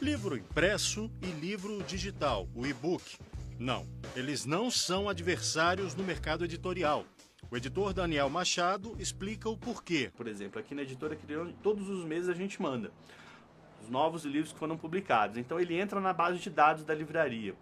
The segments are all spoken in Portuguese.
Livro impresso e livro digital, o e-book. Não, eles não são adversários no mercado editorial. O editor Daniel Machado explica o porquê. Por exemplo, aqui na editora Criando, todos os meses a gente manda os novos livros que foram publicados. Então ele entra na base de dados da livraria.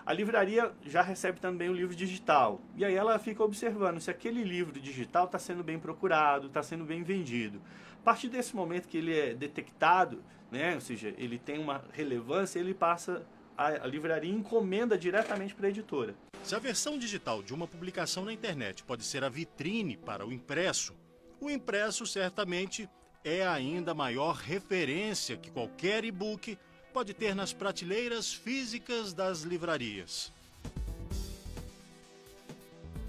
A livraria já recebe também o livro digital. E aí ela fica observando se aquele livro digital está sendo bem procurado, está sendo bem vendido. A partir desse momento que ele é detectado, né, ou seja, ele tem uma relevância, ele passa, a livraria encomenda diretamente para a editora. Se a versão digital de uma publicação na internet pode ser a vitrine para o impresso certamente é ainda a maior referência que qualquer e-book pode ter nas prateleiras físicas das livrarias.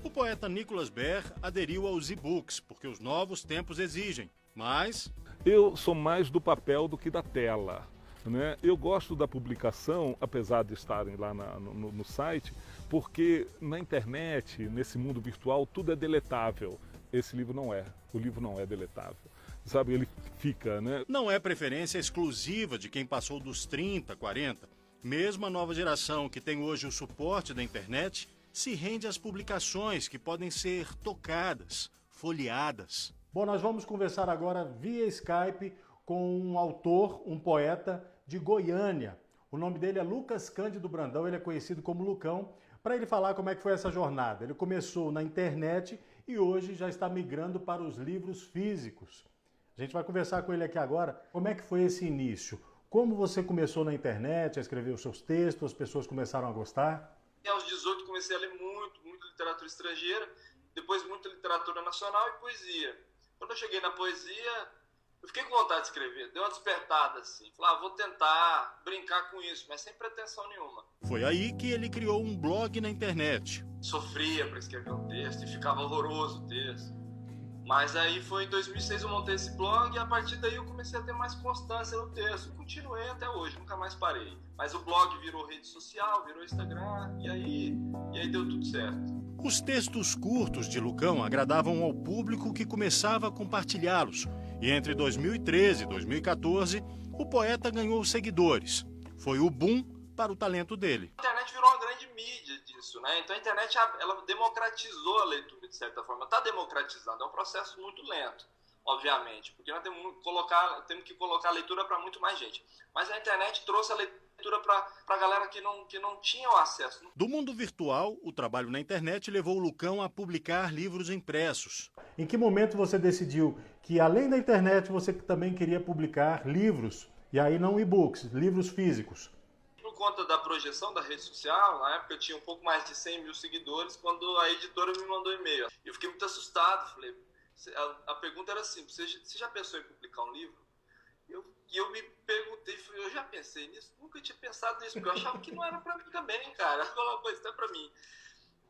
O poeta Nicholas Baer aderiu aos e-books porque os novos tempos exigem, mas... Eu sou mais do papel do que da tela, né? Eu gosto da publicação, apesar de estarem lá no site, porque na internet, nesse mundo virtual, tudo é deletável. Esse livro não é. O livro não é deletável. Sabe, ele fica, né? Não é preferência exclusiva de quem passou dos 30, 40. Mesmo a nova geração que tem hoje o suporte da internet se rende às publicações que podem ser tocadas, folheadas. Bom, nós vamos conversar agora via Skype com um autor, um poeta de Goiânia. O nome dele é Lucas Cândido Brandão, ele é conhecido como Lucão, para ele falar como é que foi essa jornada. Ele começou na internet e hoje já está migrando para os livros físicos. A gente vai conversar com ele aqui agora. Como é que foi esse início? Como você começou na internet a escrever os seus textos, as pessoas começaram a gostar? Aos 18 comecei a ler muita literatura estrangeira, depois muita literatura nacional e poesia. Quando eu cheguei na poesia, eu fiquei com vontade de escrever, deu uma despertada assim. Falei, vou tentar brincar com isso, mas sem pretensão nenhuma. Foi aí que ele criou um blog na internet. Sofria para escrever um texto e ficava horroroso o texto. Mas aí foi em 2006 eu montei esse blog e a partir daí eu comecei a ter mais constância no texto. Continuei até hoje, nunca mais parei. Mas o blog virou rede social, virou Instagram e aí deu tudo certo. Os textos curtos de Lucão agradavam ao público que começava a compartilhá-los. E entre 2013 e 2014, o poeta ganhou seguidores. Foi o boom para o talento dele. A internet virou uma grande mídia disso, né? Então a internet ela democratizou a leitura de certa forma. Está democratizando, é um processo muito lento, obviamente, porque nós temos que colocar a leitura para muito mais gente. Mas a internet trouxe a leitura para a galera que não tinha o acesso. Do mundo virtual, o trabalho na internet levou o Lucão a publicar livros impressos. Em que momento você decidiu que, além da internet, você também queria publicar livros, e aí não e-books, livros físicos? Por conta da projeção da rede social, na época eu tinha um pouco mais de 100 mil seguidores, quando a editora me mandou e-mail. Eu fiquei muito assustado, falei, a pergunta era simples, você já pensou em publicar um livro? E eu me perguntei, eu já pensei nisso? Nunca tinha pensado nisso, porque eu achava que não era pra mim também, cara. Uma coisa não é pra mim.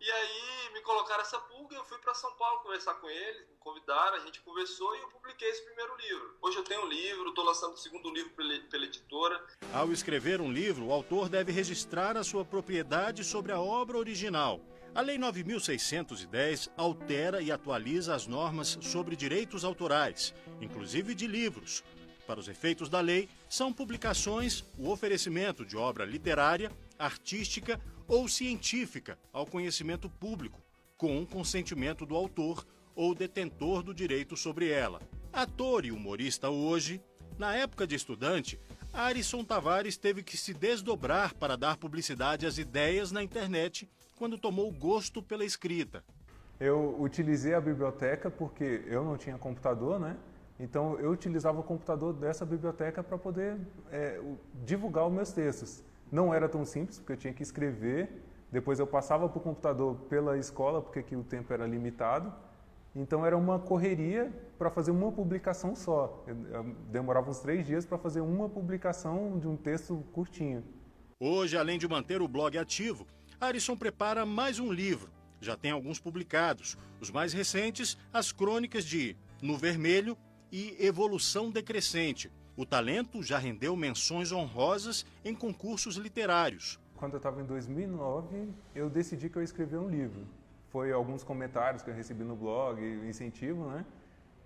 E aí me colocaram essa pulga, eu fui para São Paulo conversar com eles, me convidaram, a gente conversou e eu publiquei esse primeiro livro. Hoje eu tenho um livro, estou lançando o segundo livro pela editora. Ao escrever um livro, o autor deve registrar a sua propriedade sobre a obra original. A Lei 9.610 altera e atualiza as normas sobre direitos autorais, inclusive de livros. Para os efeitos da lei, são publicações o oferecimento de obra literária, artística ou científica ao conhecimento público, com o consentimento do autor ou detentor do direito sobre ela. Ator e humorista hoje, na época de estudante, Arisson Tavares teve que se desdobrar para dar publicidade às ideias na internet quando tomou gosto pela escrita. Eu utilizei a biblioteca porque eu não tinha computador, né? Então eu utilizava o computador dessa biblioteca para poder divulgar os meus textos. Não era tão simples, porque eu tinha que escrever, depois eu passava para o computador pela escola, porque aqui o tempo era limitado. Então era uma correria para fazer uma publicação só. Eu demorava uns 3 dias para fazer uma publicação de um texto curtinho. Hoje, além de manter o blog ativo, Arisson prepara mais um livro. Já tem alguns publicados. Os mais recentes, as crônicas de No Vermelho e Evolução Decrescente. O talento já rendeu menções honrosas em concursos literários. Quando eu estava em 2009, eu decidi que eu ia escrever um livro. Foi alguns comentários que eu recebi no blog, incentivo, né?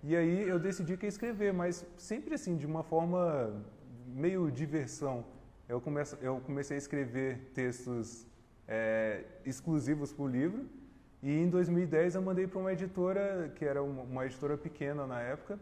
E aí eu decidi que ia escrever, mas sempre assim, de uma forma meio diversão. eu comecei a escrever textos exclusivos para o livro, e em 2010 eu mandei para uma editora, que era uma editora pequena na época,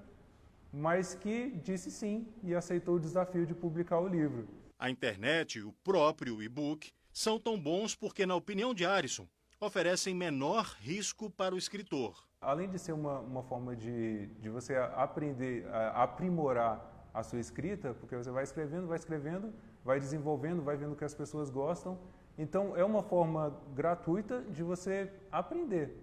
mas que disse sim e aceitou o desafio de publicar o livro. A internet e o próprio e-book são tão bons porque, na opinião de Arisson, oferecem menor risco para o escritor. Além de ser uma forma de você aprender, aprimorar a sua escrita, porque você vai escrevendo, vai desenvolvendo, vai vendo o que as pessoas gostam. Então, é uma forma gratuita de você aprender,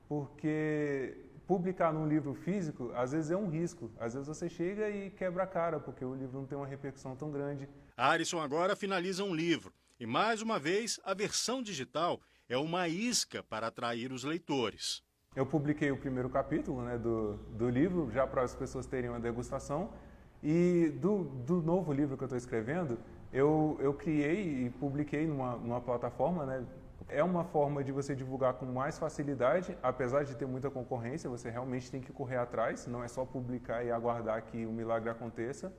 porque publicar num livro físico, às vezes é um risco. Às vezes você chega e quebra a cara, porque o livro não tem uma repercussão tão grande. Arisson agora finaliza um livro. E, mais uma vez, a versão digital é uma isca para atrair os leitores. Eu publiquei o primeiro capítulo, né, do livro, já para as pessoas terem uma degustação. E do novo livro que eu estou escrevendo, eu criei e publiquei numa plataforma, né? É uma forma de você divulgar com mais facilidade, apesar de ter muita concorrência, você realmente tem que correr atrás, não é só publicar e aguardar que o milagre aconteça.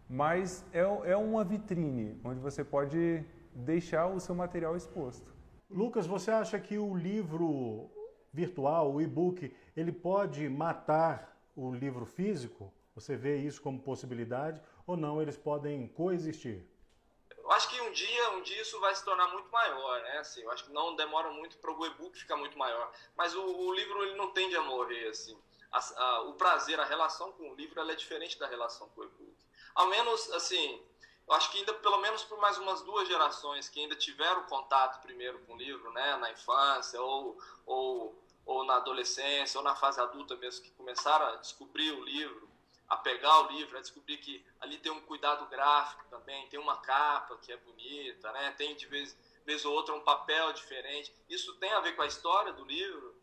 Mas é uma vitrine, onde você pode deixar o seu material exposto. Lucas, você acha que o livro virtual, o e-book, ele pode matar o livro físico? Você vê isso como possibilidade ou não, eles podem coexistir? Eu acho que um dia isso vai se tornar muito maior, né? Assim, eu acho que não demora muito para o e-book ficar muito maior. Mas o livro ele não tende a morrer, assim. O prazer, a relação com o livro, ela é diferente da relação com o e-book. Ao menos, assim, eu acho que ainda pelo menos por mais umas 2 gerações que ainda tiveram contato primeiro com o livro, né? Na infância ou na adolescência ou na fase adulta mesmo, que começaram a descobrir o livro, a pegar o livro, a descobrir que ali tem um cuidado gráfico também, tem uma capa que é bonita, né? Tem de vez ou outra um papel diferente. Isso tem a ver com a história do livro.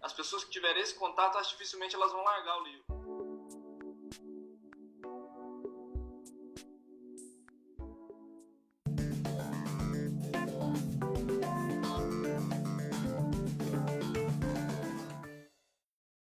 As pessoas que tiverem esse contato, acho que dificilmente elas vão largar o livro.